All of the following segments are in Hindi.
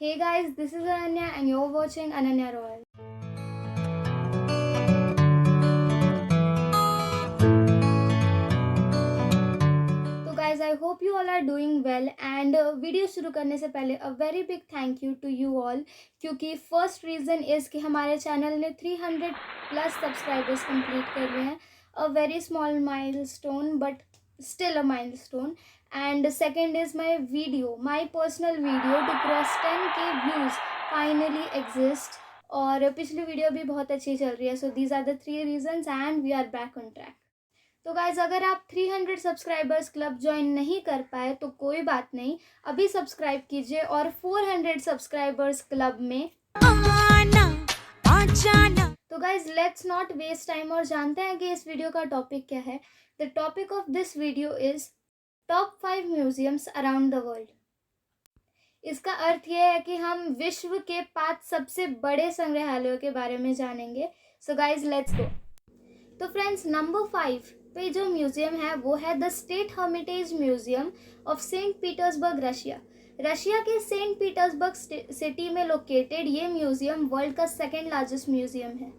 Hey guys, this is Ananya and you're watching Ananya Royal. तो guys, I hope you all are doing well and video शुरू करने से पहले a very big thank you to you all क्योंकि first reason is कि हमारे चैनल ने 300 plus subscribers complete कर लिए हैं. A very small milestone but still a milestone. And second is my personal video to cross 10k views finally exists. और पिछली वीडियो भी बहुत अच्छी चल रही है. So these are the 3 reasons and we are back on track. तो गाइज अगर आप 300 सब्सक्राइबर्स क्लब ज्वाइन नहीं कर पाए तो कोई बात नहीं, अभी सब्सक्राइब कीजिए और 400 सब्सक्राइबर्स क्लब में आना आ जाना. तो guys let's not waste time और जानते हैं कि इस वीडियो का टॉपिक क्या है. The topic of this video is top 5 museums around the world. इसका अर्थ यह है कि हम विश्व के 5 सबसे बड़े संग्रहालयों के बारे में जानेंगे. So guys let's go. तो फ्रेंड्स, नंबर 5 पे जो म्यूजियम है वो है the State Hermitage Museum of Saint Petersburg, Russia के सेंट पीटर्सबर्ग सिटी में लोकेटेड ये म्यूजियम वर्ल्ड का सेकेंड लार्जेस्ट म्यूजियम है.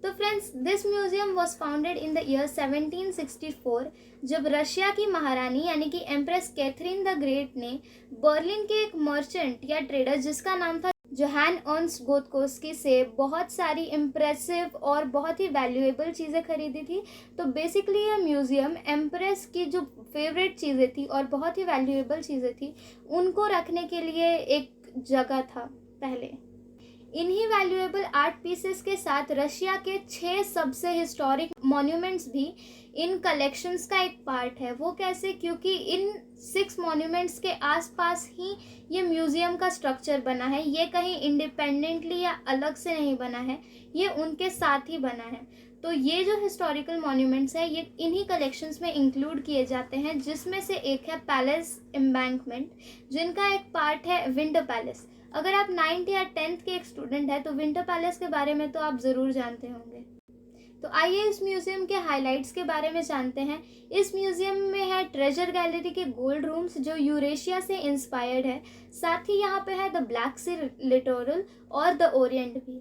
तो friends, this museum was founded in the year 1764 जब रशिया की महारानी यानी कि एम्प्रेस कैथरीन द ग्रेट ने बर्लिन के एक मर्चेंट या ट्रेडर जिसका नाम था जोहान अर्न्स्ट गोत्स्की से बहुत सारी इम्प्रेसिव और बहुत ही वैल्यूएबल चीज़ें खरीदी थी. तो बेसिकली ये म्यूज़ियम एम्प्रेस की जो फेवरेट चीज़ें थी और बहुत ही वैल्यूएबल चीज़ें थी उनको रखने के लिए एक जगह था पहले. इन्हीं वैल्यूएबल आर्ट पीसेस के साथ रशिया के 6 सबसे हिस्टोरिक मॉन्यूमेंट्स भी इन कलेक्शंस का एक पार्ट है. वो कैसे? क्योंकि इन 6 मॉन्यूमेंट्स के आसपास ही ये म्यूज़ियम का स्ट्रक्चर बना है. ये कहीं इंडिपेंडेंटली या अलग से नहीं बना है, ये उनके साथ ही बना है. तो ये जो हिस्टोरिकल मॉन्यूमेंट्स है ये इन्हीं कलेक्शंस में इंक्लूड किए जाते हैं, जिसमें से एक है पैलेस एम्बैंकमेंट जिनका एक पार्ट है विंटर पैलेस. अगर आप 9th या 10th के एक स्टूडेंट हैं तो विंटर पैलेस के बारे में तो आप ज़रूर जानते होंगे. तो आइए इस म्यूज़ियम के हाइलाइट्स के बारे में जानते हैं. इस म्यूज़ियम में है ट्रेजर गैलरी के गोल्ड रूम्स जो यूरेशिया से इंस्पायर्ड है. साथ ही यहाँ पे है द ब्लैक सी लिटोरल और द ओरिएंट भी.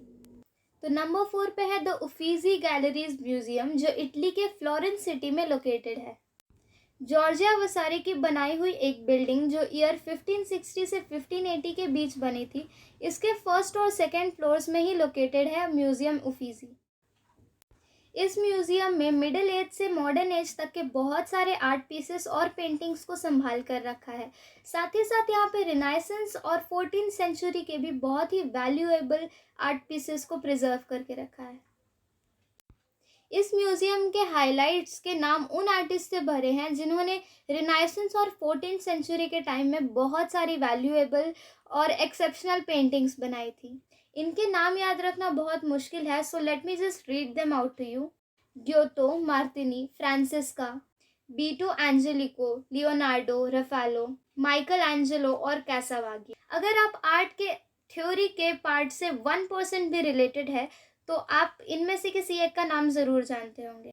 तो नंबर 4 पे है द उफीजी गैलरीज म्यूज़ियम जो इटली के फ्लोरेंस सिटी में लोकेटेड है. जॉर्जिया वसारी की बनाई हुई एक बिल्डिंग जो ईयर 1560 से 1580 के बीच बनी थी, इसके फर्स्ट और सेकेंड फ्लोर्स में ही लोकेटेड है म्यूज़ियम उफीजी. इस म्यूज़ियम में मिडिल एज से मॉडर्न एज तक के बहुत सारे आर्ट पीसेस और पेंटिंग्स को संभाल कर रखा है. साथ ही साथ यहाँ पे रिनाइसेंस और 14th सेंचुरी के भी बहुत ही वैल्यूएबल आर्ट पीसेस को प्रिजर्व करके रखा है. इस म्यूज़ियम के हाइलाइट्स के नाम उन आर्टिस्ट से भरे हैं जिन्होंने रिनाइसेंस और 14th सेंचुरी के टाइम में बहुत सारी वैल्यूएबल और एक्सेप्शनल पेंटिंग्स बनाई थी. इनके नाम याद रखना बहुत मुश्किल है, so let me just read them out to you. Giotto, Martini, Francesca, Beato Angelico, Leonardo, Raffaello, Michelangelo और कैसावागी. अगर आप आर्ट के थ्योरी के पार्ट से 1% भी रिलेटेड है तो आप इनमें से किसी एक का नाम ज़रूर जानते होंगे.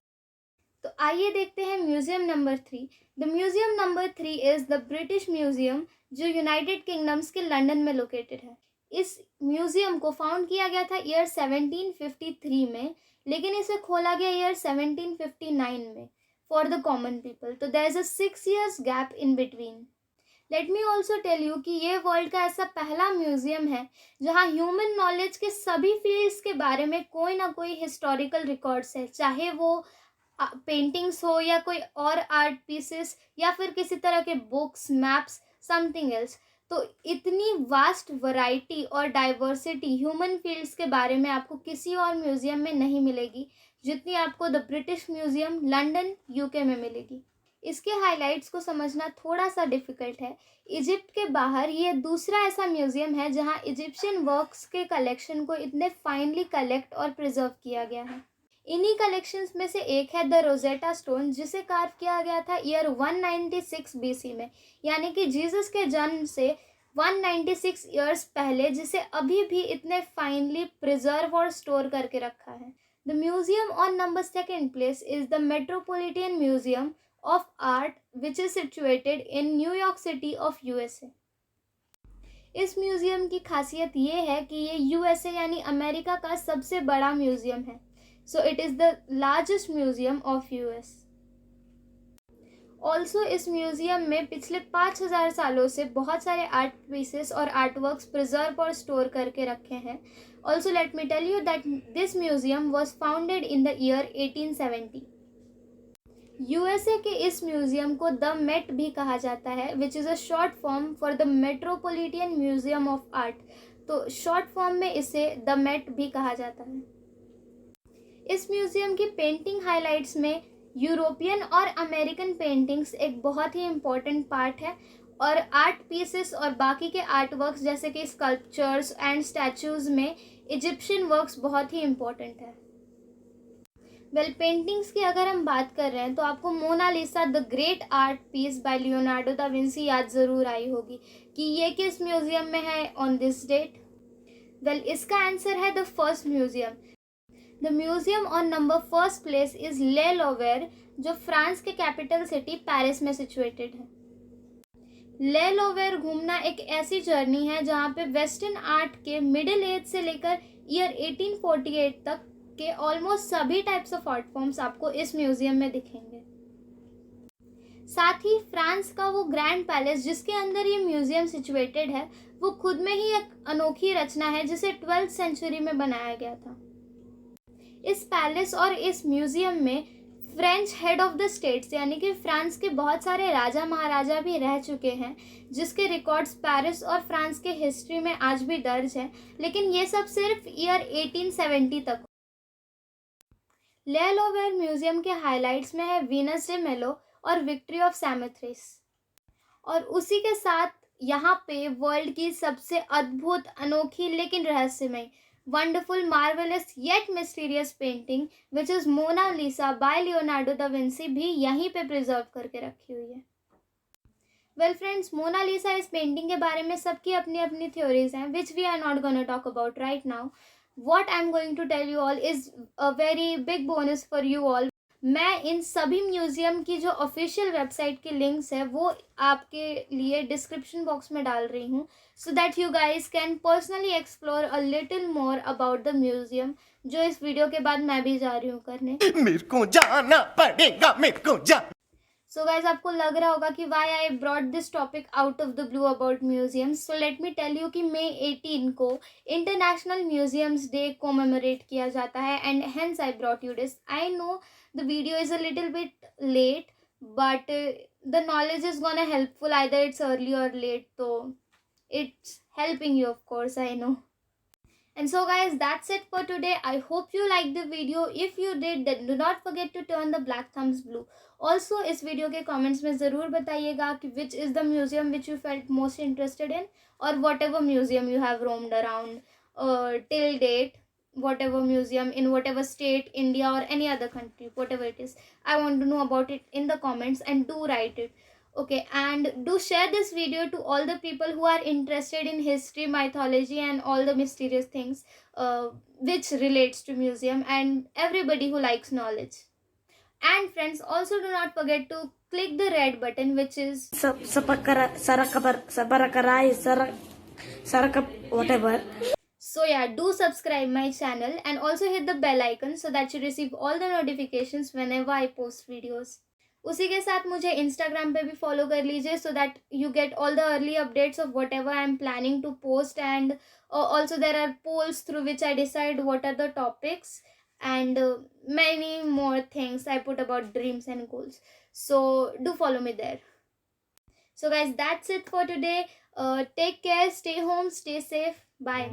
तो आइए देखते हैं museum number 3. The museum number 3 is the British museum जो यूनाइटेड किंगडम्स के लंदन में लोकेटेड है. इस म्यूज़ियम को फाउंड किया गया था ईयर 1753 में, लेकिन इसे खोला गया ईयर 1759 में फॉर द कॉमन पीपल. तो there is a 6 years gap in between. Let me also tell you कि ये वर्ल्ड का ऐसा पहला म्यूज़ियम है जहाँ ह्यूमन नॉलेज के सभी फील्ड्स के बारे में कोई ना कोई हिस्टोरिकल रिकॉर्ड्स है, चाहे वो पेंटिंग्स हो या कोई और आर्ट पीसेस या फिर किसी तरह के बुक्स, मैप्स, समथिंग एल्स. तो इतनी वास्ट वैरायटी और डाइवर्सिटी ह्यूमन फील्ड्स के बारे में आपको किसी और म्यूज़ियम में नहीं मिलेगी जितनी आपको the British museum London UK में मिलेगी. इसके हाइलाइट्स को समझना थोड़ा सा डिफ़िकल्ट है. इजिप्ट के बाहर ये दूसरा ऐसा म्यूज़ियम है जहां इजिप्शियन वर्क्स के कलेक्शन को इतने फाइनली कलेक्ट और प्रिजर्व किया गया है. इन्हीं कलेक्शंस में से एक है द रोजेटा स्टोन जिसे कार्व किया गया था ईयर 196 BC में, यानी कि जीसस के जन्म से 196 ईयर्स पहले, जिसे अभी भी इतने फाइनली प्रिजर्व और स्टोर करके रखा है. The museum on number 2nd place is the metropolitan museum of art which is situated in New York City of USA. इस म्यूज़ियम की खासियत ये है कि ये यूएसए यानी अमेरिका का सबसे बड़ा म्यूज़ियम है। So it is the largest museum of US. Also इस म्यूज़ियम में पिछले 5000 सालों से बहुत सारे आर्ट पीसेस और आर्ट वर्क्स प्रिजर्व और स्टोर करके रखे हैं। Also let me tell you that this museum was founded in the year 1870। USA के इस म्यूज़ियम को द मेट भी कहा जाता है, which is a short form for the metropolitan museum of art. तो शॉर्ट फॉर्म में इसे द मेट भी कहा जाता है। इस म्यूज़ियम की पेंटिंग हाइलाइट्स में यूरोपियन और अमेरिकन पेंटिंग्स एक बहुत ही इम्पोर्टेंट पार्ट है, और आर्ट पीसेस और बाकी के आर्ट वर्क्स जैसे कि स्कल्पचर्स एंड स्टैचूज़ में इजिप्शियन वर्क्स बहुत ही इम्पोर्टेंट है। पेंटिंग्स की अगर हम बात कर रहे हैं तो आपको Mona Lisa the great art piece by Leonardo da Vinci याद ज़रूर आई होगी कि ये किस म्यूज़ियम में है ऑन दिस डेट। इसका आंसर है the first museum. The museum on number first place is ले लोवेर, जो फ्रांस के कैपिटल सिटी पेरिस में सिचुएटेड है। ले लोवेर घूमना एक ऐसी जर्नी है जहाँ पे वेस्टर्न आर्ट के मिडिल एज से लेकर ईयर 1848 तक के ऑलमोस्ट सभी टाइप्स ऑफ आर्ट फॉर्म्स आपको इस म्यूज़ियम में दिखेंगे। साथ ही फ्रांस का वो ग्रैंड पैलेस जिसके अंदर ये म्यूज़ियम सिचुएटेड है, वो खुद में ही एक अनोखी रचना है जिसे 12th सेंचुरी में बनाया गया था। इस पैलेस और इस म्यूज़ियम में French head of the states यानी कि फ्रांस के बहुत सारे राजा महाराजा भी रह चुके हैं, जिसके रिकॉर्ड्स पेरिस और फ्रांस के हिस्ट्री में आज भी दर्ज है, लेकिन ये सब सिर्फ ईयर 1870 तक। ले लोवेर म्यूज़ियम के हाइलाइट्स में है वीनस डे मेलो और विक्ट्री ऑफ सैमथ्रिस, और उसी के साथ यहाँ पे वर्ल्ड की सबसे अद्भुत, अनोखी लेकिन रहस्यमय, wonderful, marvellous yet mysterious painting which is Mona Lisa by Leonardo da Vinci भी यहीं पे प्रिजर्व करके रखी हुई है। फ्रेंड्स, मोनालिसा इस पेंटिंग के बारे में सबकी अपनी अपनी थ्योरीज हैं, which we are not gonna talk about right now. What I'm going to tell you all is a very big bonus for you all. मैं इन सभी म्यूज़ियम की जो ऑफिशियल वेबसाइट की लिंक्स है वो आपके लिए डिस्क्रिप्शन बॉक्स में डाल रही हूँ, सो that you guys can personally explore a little more about the museum, जो इस वीडियो के बाद मैं भी जा रही हूँ करने। मेरे को जाना पड़ेगा, मेरे को जाना। सो गाइज, आपको लग रहा होगा कि why I brought this topic out of the blue about museums. So let me tell you कि मई 18 को इंटरनेशनल म्यूजियम्स डे कोमेमोरेट किया जाता है, and hence I brought you this. I know the video is a little bit late, but the knowledge is gonna helpful either it's early or late, तो it's helping you, of course, I know. And so guys, that's it for today. I hope you liked the video. If you did, then do not forget to turn the black thumbs blue. Also, इस वीडियो के कमेंट्स में ज़रूर बताइएगा कि which is the museum which you felt most interested in, or whatever museum you have roamed around till date, whatever museum in whatever state, India or any other country, whatever it is. I want to know about it in the comments, and do write it. Okay, and do share this video to all the people who are interested in history, mythology and all the mysterious things which relates to museum, and everybody who likes knowledge. And friends, also do not forget to click the red button, which is whatever. So yeah, do subscribe my channel and also hit the bell icon so that you receive all the notifications whenever I post videos. उसी के साथ मुझे इंस्टाग्राम पे भी फॉलो कर लीजिए, so that you get all the early updates of whatever I am planning to post, and also there are polls through which I decide what are the topics, and many more things I put about dreams and goals. So do follow me there. So guys, that's it for today. Take care, stay home, stay safe. Bye.